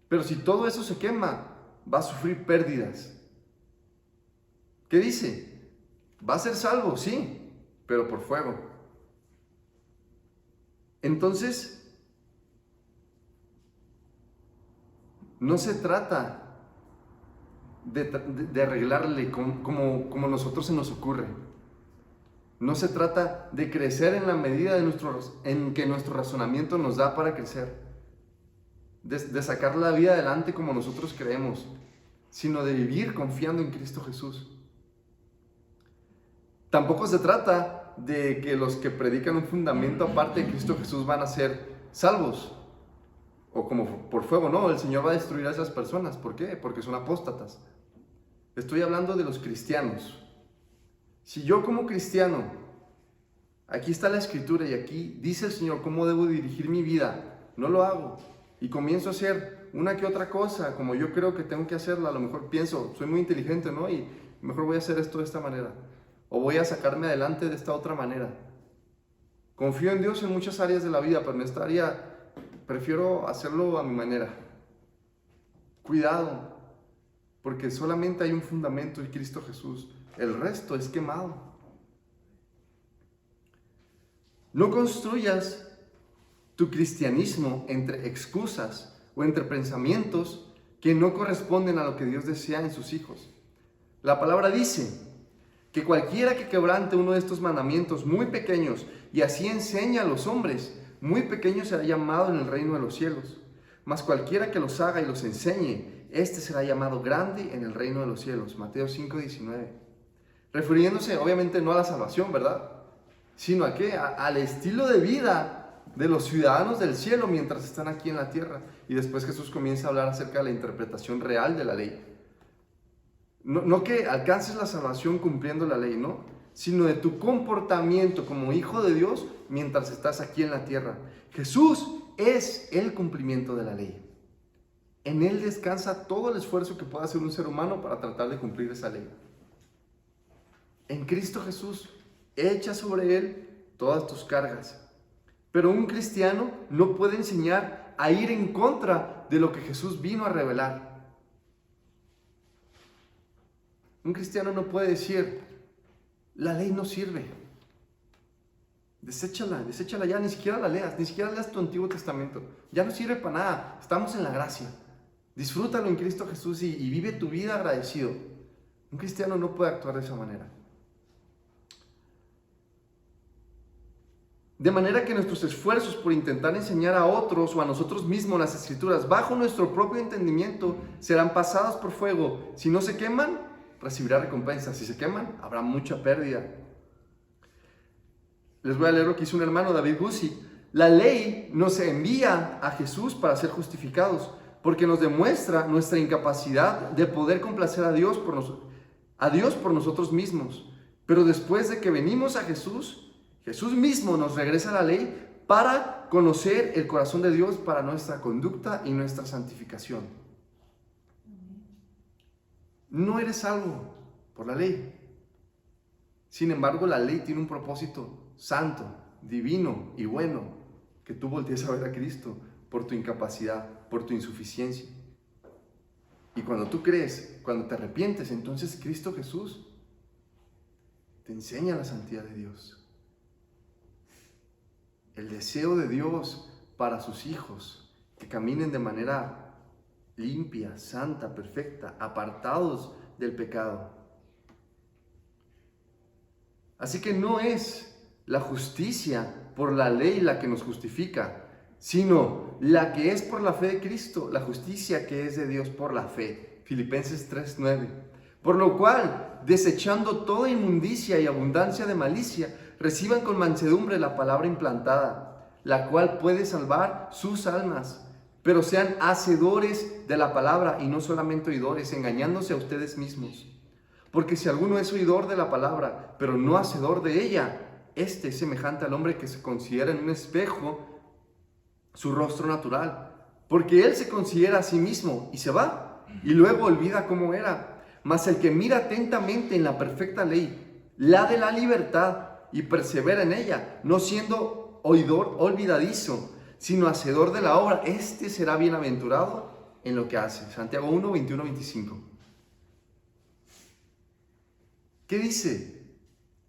Pero si todo eso se quema, va a sufrir pérdidas. ¿Qué dice? Va a ser salvo, sí, pero por fuego. Entonces, no se trata de arreglarle como nosotros se nos ocurre. No se trata de crecer en la medida en que nuestro razonamiento nos da para crecer, de sacar la vida adelante como nosotros creemos, sino de vivir confiando en Cristo Jesús. Tampoco se trata de que los que predican un fundamento aparte de Cristo Jesús van a ser salvos, o como por fuego. No, el Señor va a destruir a esas personas. ¿Por qué? Porque son apóstatas. Estoy hablando de los cristianos. Si yo como cristiano, aquí está la Escritura y aquí dice el Señor cómo debo dirigir mi vida, no lo hago y comienzo a hacer una que otra cosa como yo creo que tengo que hacerla, a lo mejor pienso, soy muy inteligente, ¿no? Y mejor voy a hacer esto de esta manera, o voy a sacarme adelante de esta otra manera. Confío en Dios en muchas áreas de la vida, pero en esta área prefiero hacerlo a mi manera. Cuidado, porque solamente hay un fundamento en Cristo Jesús. El resto es quemado. No construyas tu cristianismo entre excusas o entre pensamientos que no corresponden a lo que Dios desea en sus hijos. La palabra dice que cualquiera que quebrante uno de estos mandamientos muy pequeños y así enseña a los hombres, muy pequeño será llamado en el reino de los cielos. Mas cualquiera que los haga y los enseñe, este será llamado grande en el reino de los cielos. Mateo 5:19. Refiriéndose obviamente no a la salvación, ¿verdad? Sino a qué? Al estilo de vida de los ciudadanos del cielo mientras están aquí en la tierra. Y después Jesús comienza a hablar acerca de la interpretación real de la ley. No que alcances la salvación cumpliendo la ley, ¿no? Sino de tu comportamiento como hijo de Dios mientras estás aquí en la tierra. Jesús es el cumplimiento de la ley. En Él descansa todo el esfuerzo que pueda hacer un ser humano para tratar de cumplir esa ley. En Cristo Jesús, echa sobre Él todas tus cargas. Pero un cristiano no puede enseñar a ir en contra de lo que Jesús vino a revelar. Un cristiano no puede decir, la ley no sirve. Deséchala ya, ni siquiera la leas, ni siquiera leas tu Antiguo Testamento. Ya no sirve para nada, estamos en la gracia. Disfrútalo en Cristo Jesús y vive tu vida agradecido. Un cristiano no puede actuar de esa manera. De manera que nuestros esfuerzos por intentar enseñar a otros o a nosotros mismos las Escrituras bajo nuestro propio entendimiento serán pasadas por fuego. Si no se queman, recibirá recompensa. Si se queman, habrá mucha pérdida. Les voy a leer lo que hizo un hermano, David Bussi. La ley nos envía a Jesús para ser justificados, porque nos demuestra nuestra incapacidad de poder complacer a Dios por nosotros mismos. Pero después de que venimos a Jesús mismo nos regresa la ley para conocer el corazón de Dios para nuestra conducta y nuestra santificación. No eres salvo por la ley. Sin embargo, la ley tiene un propósito santo, divino y bueno, que tú voltees a ver a Cristo por tu incapacidad, por tu insuficiencia. Y cuando tú crees, cuando te arrepientes, entonces Cristo Jesús te enseña la santidad de Dios. El deseo de Dios para sus hijos, que caminen de manera limpia, santa, perfecta, apartados del pecado. Así que no es la justicia por la ley la que nos justifica, sino la que es por la fe de Cristo, la justicia que es de Dios por la fe. Filipenses 3:9. Por lo cual, desechando toda inmundicia y abundancia de malicia, reciban con mansedumbre la palabra implantada, la cual puede salvar sus almas. Pero sean hacedores de la palabra y no solamente oidores, engañándose a ustedes mismos. Porque si alguno es oidor de la palabra, pero no hacedor de ella, este es semejante al hombre que se considera en un espejo su rostro natural, porque él se considera a sí mismo y se va, y luego olvida cómo era. Mas el que mira atentamente en la perfecta ley, la de la libertad, y persevera en ella, no siendo oidor olvidadizo, sino hacedor de la obra, este será bienaventurado en lo que hace. Santiago 1, 21, 25. ¿Qué dice?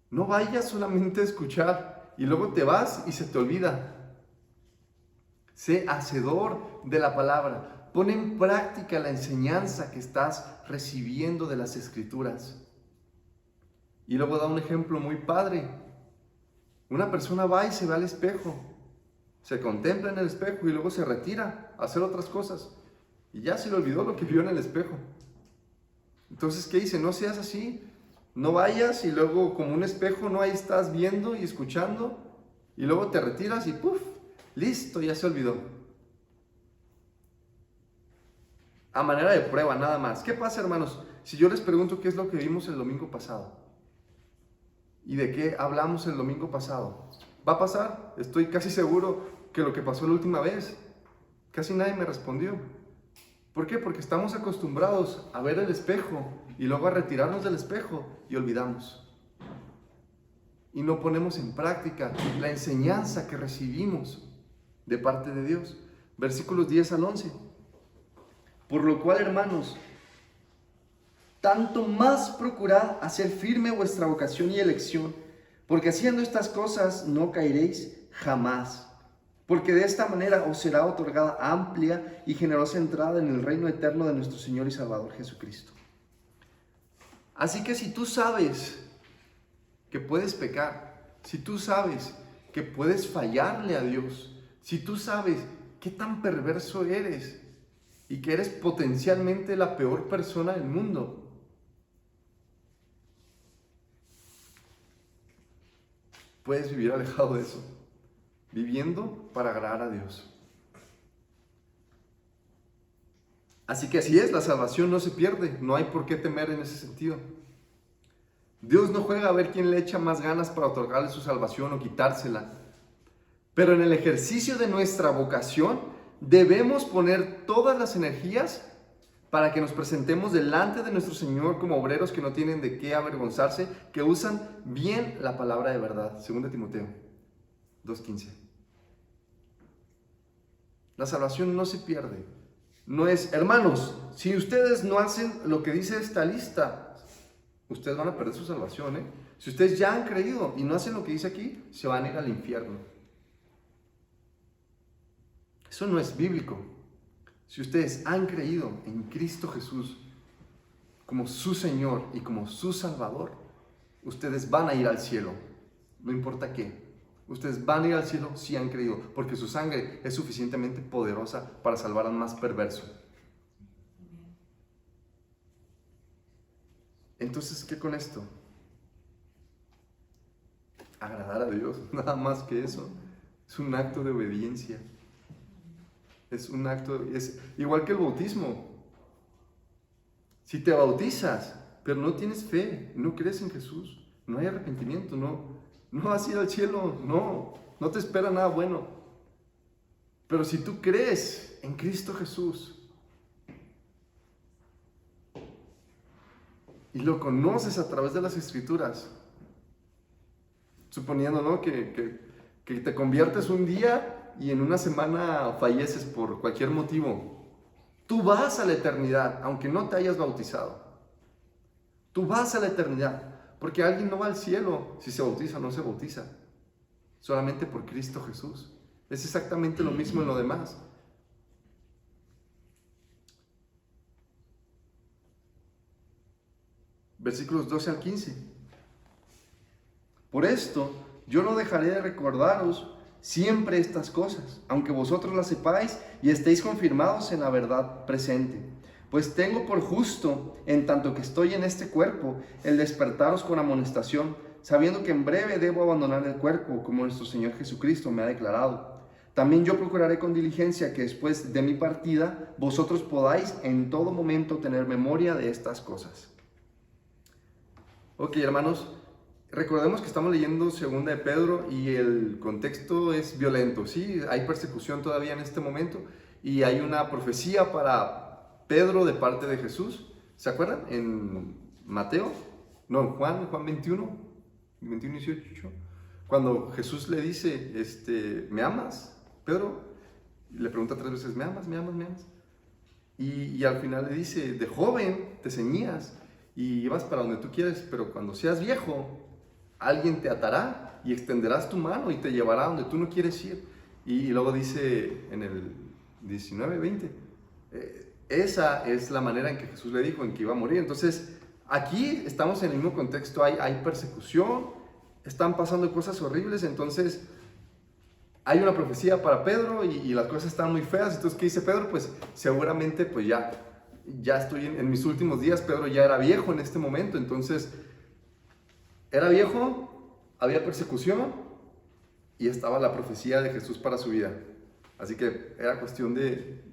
No vayas solamente a escuchar y luego te vas y se te olvida. Sé hacedor de la palabra. Pon en práctica la enseñanza que estás recibiendo de las Escrituras. Y luego da un ejemplo muy padre. Una persona va y se ve al espejo, se contempla en el espejo y luego se retira a hacer otras cosas. Y ya se le olvidó lo que vio en el espejo. Entonces, ¿qué dice? No seas así. No vayas y luego como un espejo, no, ahí estás viendo y escuchando y luego te retiras y ¡puf! Listo, ya se olvidó. A manera de prueba, nada más. ¿Qué pasa, hermanos? Si yo les pregunto qué es lo que vimos el domingo pasado y de qué hablamos el domingo pasado, ¿va a pasar? Estoy casi seguro que lo que pasó la última vez, casi nadie me respondió. ¿Por qué? Porque estamos acostumbrados a ver el espejo y luego a retirarnos del espejo y olvidamos. Y no ponemos en práctica la enseñanza que recibimos de parte de Dios. Versículos 10 al 11. Por lo cual, hermanos, tanto más procurad hacer firme vuestra vocación y elección, porque haciendo estas cosas no caeréis jamás. Porque de esta manera os será otorgada amplia y generosa entrada en el reino eterno de nuestro Señor y Salvador Jesucristo. Así que si tú sabes que puedes pecar, si tú sabes que puedes fallarle a Dios, si tú sabes qué tan perverso eres y que eres potencialmente la peor persona del mundo, puedes vivir alejado de eso, viviendo para agradar a Dios. Así que así es, la salvación no se pierde, no hay por qué temer en ese sentido. Dios no juega a ver quién le echa más ganas para otorgarle su salvación o quitársela. Pero en el ejercicio de nuestra vocación debemos poner todas las energías para que nos presentemos delante de nuestro Señor como obreros que no tienen de qué avergonzarse, que usan bien la palabra de verdad. 2 Timoteo 2:15. La salvación no se pierde. No es, hermanos, si ustedes no hacen lo que dice esta lista, ustedes van a perder su salvación, ¿eh? Si ustedes ya han creído y no hacen lo que dice aquí, se van a ir al infierno. Eso no es bíblico. Si ustedes han creído en Cristo Jesús como su Señor y como su Salvador, ustedes van a ir al cielo, no importa qué. Ustedes van a ir al cielo si han creído, porque su sangre es suficientemente poderosa para salvar al más perverso. Entonces, ¿qué con esto? Agradar a Dios, nada más que eso. Es un acto de obediencia. Es un acto, es igual que el bautismo. Si te bautizas, pero no tienes fe, no crees en Jesús, no hay arrepentimiento, no vas a ir al cielo, no te espera nada bueno. Pero si tú crees en Cristo Jesús y lo conoces a través de las Escrituras. Suponiendo, ¿no?, que te conviertes un día y en una semana falleces por cualquier motivo. Tú vas a la eternidad, aunque no te hayas bautizado. Tú vas a la eternidad, porque alguien no va al cielo si se bautiza o no se bautiza. Solamente por Cristo Jesús. Es exactamente lo mismo en lo demás. Versículos 12 al 15. Por esto, yo no dejaré de recordaros siempre estas cosas, aunque vosotros las sepáis y estéis confirmados en la verdad presente. Pues tengo por justo, en tanto que estoy en este cuerpo, el despertaros con amonestación, sabiendo que en breve debo abandonar el cuerpo, como nuestro Señor Jesucristo me ha declarado. También yo procuraré con diligencia que después de mi partida, vosotros podáis en todo momento tener memoria de estas cosas. Ok, hermanos, recordemos que estamos leyendo Segunda de Pedro y el contexto es violento, ¿sí? Hay persecución todavía en este momento y hay una profecía para Pedro de parte de Jesús. ¿Se acuerdan? En Mateo, no, en Juan 21, 18, cuando Jesús le dice, ¿me amas, Pedro? Le pregunta 3 veces, ¿me amas, me amas, me amas? Y al final le dice, de joven te ceñías y ibas para donde tú quieres, pero cuando seas viejo, alguien te atará y extenderás tu mano y te llevará donde tú no quieres ir. Y luego dice en el 19-20, esa es la manera en que Jesús le dijo en que iba a morir. Entonces, aquí estamos en el mismo contexto, hay persecución, están pasando cosas horribles, entonces hay una profecía para Pedro y las cosas están muy feas. Entonces, ¿qué dice Pedro? Pues seguramente pues ya estoy en mis últimos días. Pedro ya era viejo en este momento, entonces era viejo, había persecución y estaba la profecía de Jesús para su vida. Así que era cuestión de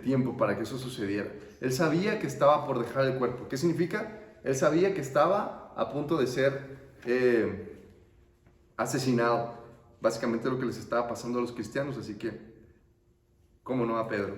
tiempo para que eso sucediera. Él sabía que estaba por dejar el cuerpo. ¿Qué significa? Él sabía que estaba a punto de ser asesinado. Básicamente lo que les estaba pasando a los cristianos, así que, ¿cómo no a Pedro?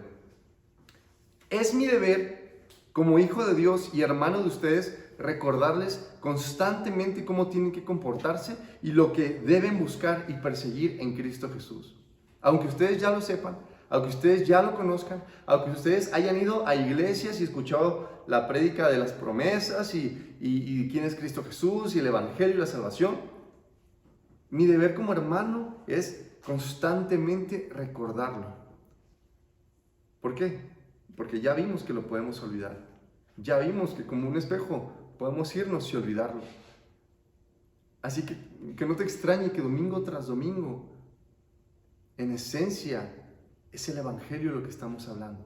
Es mi deber, como hijo de Dios y hermano de ustedes, recordarles constantemente cómo tienen que comportarse y lo que deben buscar y perseguir en Cristo Jesús. Aunque ustedes ya lo sepan, aunque ustedes ya lo conozcan, aunque ustedes hayan ido a iglesias y escuchado la prédica de las promesas y quién es Cristo Jesús y el Evangelio y la salvación, mi deber como hermano es constantemente recordarlo. ¿Por qué? Porque ya vimos que lo podemos olvidar. Ya vimos que como un espejo podemos irnos y olvidarlo. Así que no te extrañe que domingo tras domingo, en esencia, es el Evangelio lo que estamos hablando.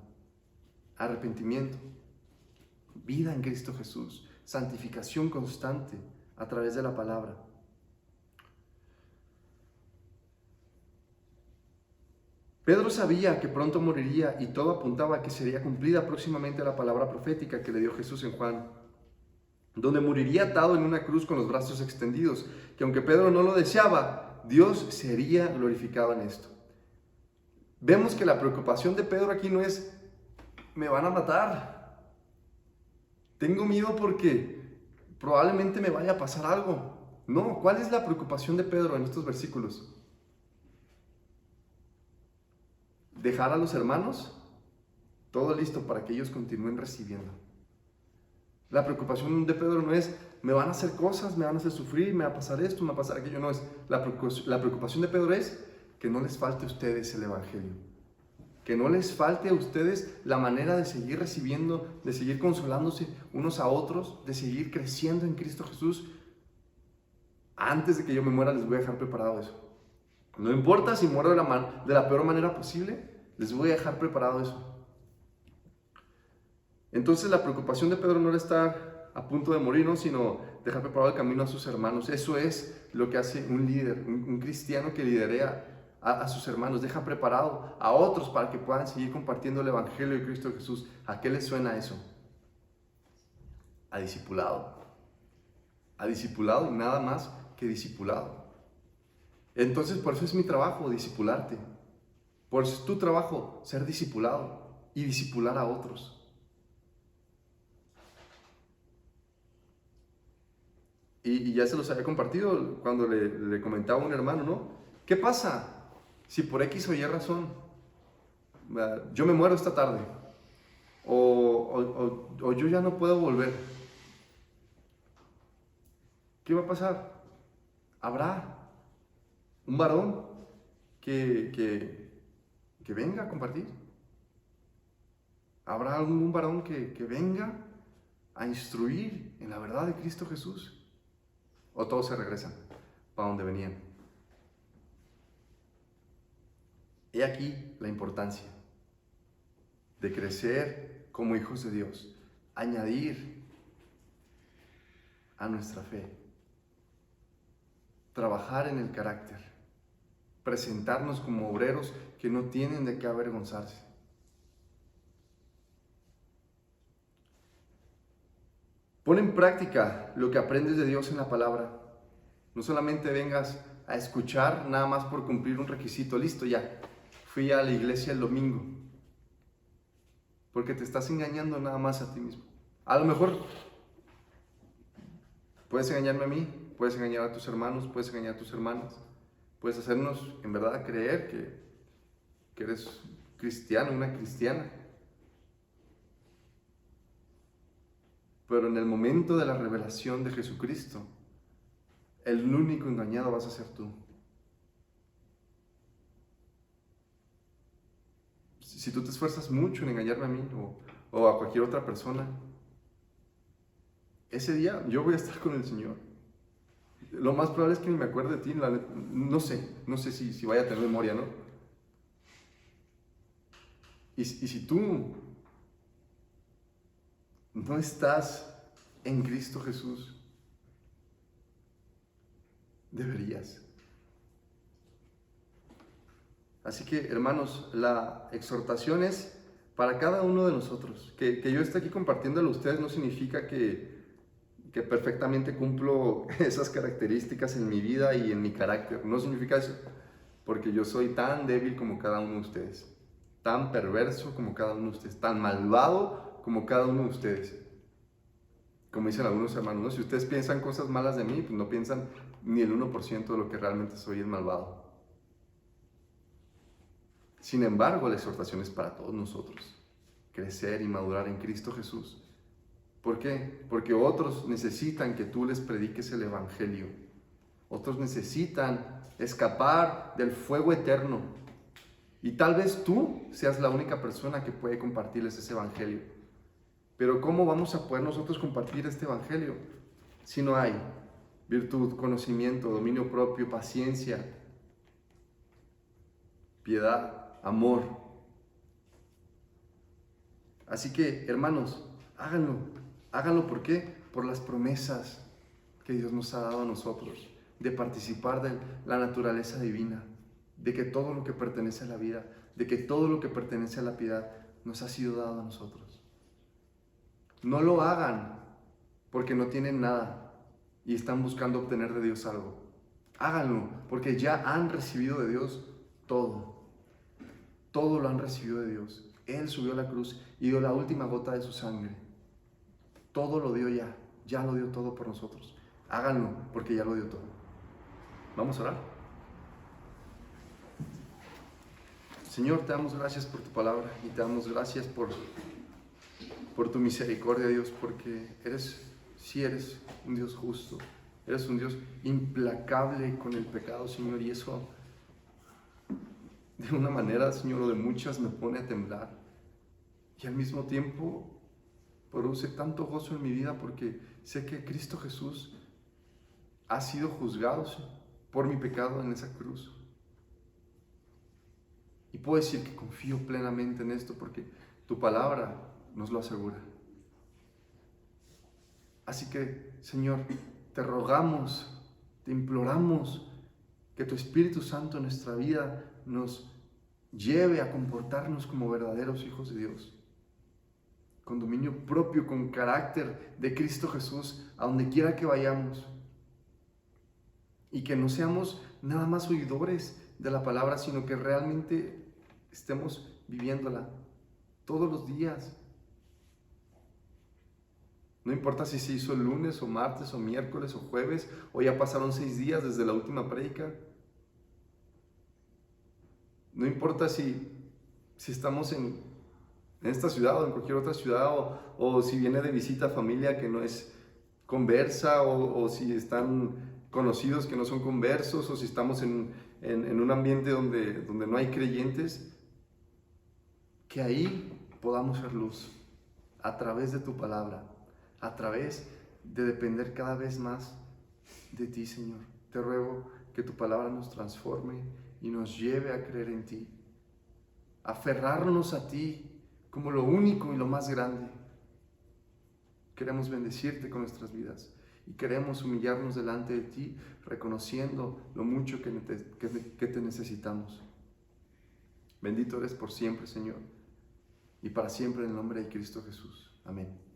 Arrepentimiento, vida en Cristo Jesús, santificación constante a través de la palabra. Pedro sabía que pronto moriría y todo apuntaba a que sería cumplida próximamente la palabra profética que le dio Jesús en Juan, donde moriría atado en una cruz con los brazos extendidos, que aunque Pedro no lo deseaba, Dios sería glorificado en esto. Vemos que la preocupación de Pedro aquí no es, me van a matar, tengo miedo porque probablemente me vaya a pasar algo. No, ¿cuál es la preocupación de Pedro en estos versículos? Dejar a los hermanos todo listo para que ellos continúen recibiendo. La preocupación de Pedro no es, me van a hacer cosas, me van a hacer sufrir, me va a pasar esto, me va a pasar aquello. No, es la preocupación de Pedro es que no les falte a ustedes el Evangelio. Que no les falte a ustedes la manera de seguir recibiendo, de seguir consolándose unos a otros, de seguir creciendo en Cristo Jesús. Antes de que yo me muera les voy a dejar preparado eso. No importa si muero de la peor manera posible, les voy a dejar preparado eso. Entonces la preocupación de Pedro no era estar a punto de morir, ¿no?, sino dejar preparado el camino a sus hermanos. Eso es lo que hace un líder, un cristiano que liderea a sus hermanos. Deja preparado a otros para que puedan seguir compartiendo el Evangelio de Cristo Jesús. ¿A qué les suena eso? A discipulado. A discipulado y nada más que discipulado. Entonces, por eso es mi trabajo, discipularte. Por eso es tu trabajo, ser discipulado y discipular a otros. Y ya se los había compartido cuando le comentaba a un hermano, ¿no? ¿Qué pasa si por X o Y razón yo me muero esta tarde o yo ya no puedo volver? ¿Qué va a pasar? Habrá un varón que venga a compartir. Habrá algún varón que venga a instruir en la verdad de Cristo Jesús. O todos se regresan para donde venían. He aquí la importancia de crecer como hijos de Dios, añadir a nuestra fe, trabajar en el carácter, presentarnos como obreros que no tienen de qué avergonzarse. Pon en práctica lo que aprendes de Dios en la palabra. No solamente vengas a escuchar nada más por cumplir un requisito. Listo, ya. Fui a la iglesia el domingo. Porque te estás engañando nada más a ti mismo. A lo mejor puedes engañarme a mí, puedes engañar a tus hermanos, puedes engañar a tus hermanas. Puedes hacernos en verdad creer que eres cristiano, una cristiana. Pero en el momento de la revelación de Jesucristo, el único engañado vas a ser tú. Si tú te esfuerzas mucho en engañarme a mí o a cualquier otra persona, ese día yo voy a estar con el Señor. Lo más probable es que ni me acuerde de ti. No sé si vaya a tener memoria, ¿no? Y si tú no estás en Cristo Jesús, deberías. Así que, hermanos, la exhortación es para cada uno de nosotros. Que yo esté aquí compartiéndolo a ustedes no significa que perfectamente cumplo esas características en mi vida y en mi carácter. No significa eso, porque yo soy tan débil como cada uno de ustedes, tan perverso como cada uno de ustedes, tan malvado como cada uno de ustedes. Como dicen algunos hermanos, ¿no? Si ustedes piensan cosas malas de mí, pues no piensan ni el 1% de lo que realmente soy, es malvado. Sin embargo, la exhortación es para todos nosotros, crecer y madurar en Cristo Jesús. ¿Por qué? Porque otros necesitan que tú les prediques el Evangelio. Otros necesitan escapar del fuego eterno. Y tal vez tú seas la única persona que puede compartirles ese Evangelio. Pero ¿cómo vamos a poder nosotros compartir este Evangelio si no hay virtud, conocimiento, dominio propio, paciencia, piedad, amor? Así que, hermanos, háganlo. Háganlo, ¿por qué? Por las promesas que Dios nos ha dado a nosotros, de participar de la naturaleza divina, de que todo lo que pertenece a la vida, de que todo lo que pertenece a la piedad nos ha sido dado a nosotros. No lo hagan porque no tienen nada y están buscando obtener de Dios algo. Háganlo porque ya han recibido de Dios todo. Todo lo han recibido de Dios. Él subió a la cruz y dio la última gota de su sangre. Todo lo dio ya lo dio todo por nosotros. Háganlo porque ya lo dio todo. Vamos a orar. Señor, te damos gracias por tu palabra y te damos gracias por tu misericordia, Dios, porque eres un Dios justo, eres un Dios implacable con el pecado, Señor, y eso de una manera, Señor, o de muchas me pone a temblar y al mismo tiempo produce tanto gozo en mi vida porque sé que Cristo Jesús ha sido juzgado por mi pecado en esa cruz. Y puedo decir que confío plenamente en esto porque tu palabra nos lo asegura. Así que, Señor, te rogamos, te imploramos que tu Espíritu Santo en nuestra vida nos lleve a comportarnos como verdaderos hijos de Dios, con dominio propio, con carácter de Cristo Jesús, a donde quiera que vayamos. Y que no seamos nada más oidores de la palabra, sino que realmente estemos viviéndola todos los días. No importa si se hizo el lunes o martes o miércoles o jueves o ya pasaron 6 días desde la última prédica. No importa si estamos en esta ciudad o en cualquier otra ciudad o si viene de visita familia que no es conversa o si están conocidos que no son conversos o si estamos en un ambiente donde no hay creyentes, que ahí podamos ver luz a través de tu palabra, a través de depender cada vez más de ti, Señor. Te ruego que tu palabra nos transforme y nos lleve a creer en ti, a aferrarnos a ti como lo único y lo más grande. Queremos bendecirte con nuestras vidas y queremos humillarnos delante de ti, reconociendo lo mucho que te necesitamos. Bendito eres por siempre, Señor, y para siempre en el nombre de Cristo Jesús. Amén.